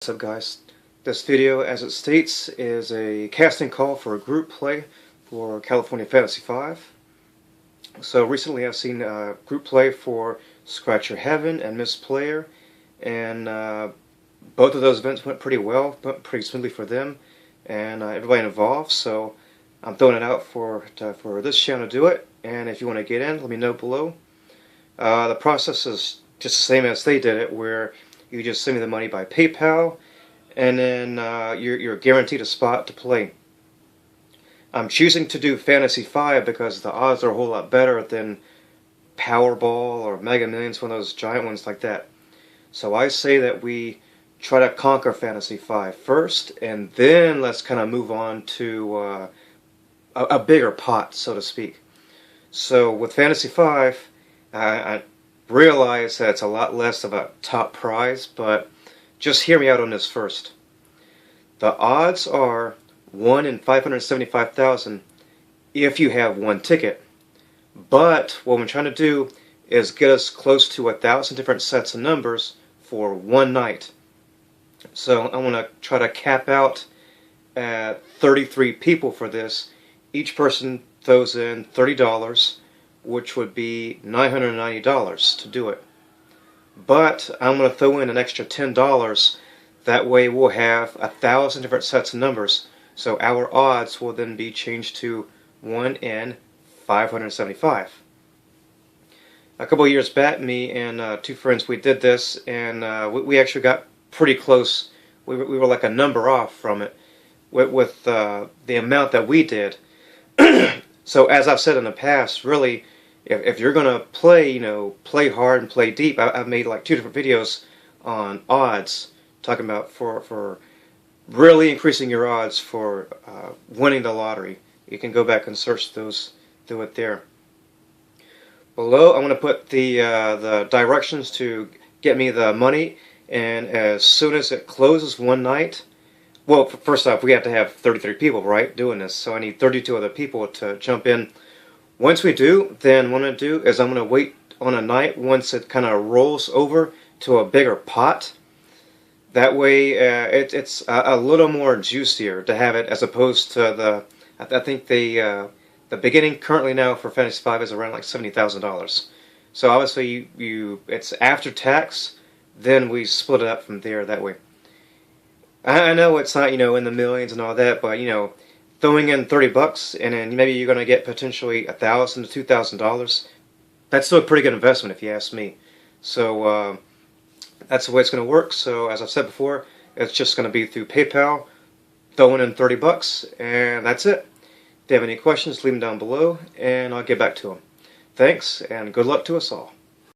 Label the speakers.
Speaker 1: What's up, guys? This video, as it states, is a casting call for a group play for California Fantasy 5. So recently I've seen a group play for Scratch Your Heaven and Miss Player, and both of those events went pretty well, went pretty smoothly for them and everybody involved. So I'm throwing it out for this channel to do it, and if you want to get in, let me know below. The process is just the same as they did it, where you just send me the money by PayPal, and then you're guaranteed a spot to play. I'm choosing to do Fantasy 5 because the odds are a whole lot better than Powerball or Mega Millions, one of those giant ones like that. So I say that we try to conquer Fantasy 5 first, and then let's kind of move on to a bigger pot, so to speak. So with Fantasy 5, I realize that it's a lot less of a top prize, but just hear me out on this first. The odds are 1 in 575,000 if you have one ticket. But what I'm trying to do is get us close to 1,000 different sets of numbers for one night. So I want to try to cap out at 33 people for this. Each person throws in $30, which would be $990 to do it. But I'm going to throw in an extra $10. That way we'll have 1,000 different sets of numbers. So our odds will then be changed to 1 in 575. A couple of years back, me and two friends, we did this, and we actually got pretty close. We were like a number off from it with the amount that we did. So as I've said in the past, really, if you're going to play, play hard and play deep. I've made like 2 different videos on odds, talking about for really increasing your odds for winning the lottery. You can go back and search those, do it there. Below, I'm going to put the directions to get me the money, and as soon as it closes one night, well, first off, we have to have 33 people, right, doing this, so I need 32 other people to jump in. Once we do, then what I'm going to do is I'm going to wait on a night once it kind of rolls over to a bigger pot. That way it's a little more juicier to have it, as opposed to the, I think the beginning currently now for Fantasy 5 is around like $70,000. So obviously it's after tax, then we split it up from there that way. I know it's not, in the millions and all that, but, throwing in $30 and then maybe you're going to get potentially $1,000 to $2,000. That's still a pretty good investment if you ask me. So that's the way it's going to work. So as I've said before, it's just going to be through PayPal, throwing in $30, and that's it. If you have any questions, leave them down below and I'll get back to them. Thanks, and good luck to us all.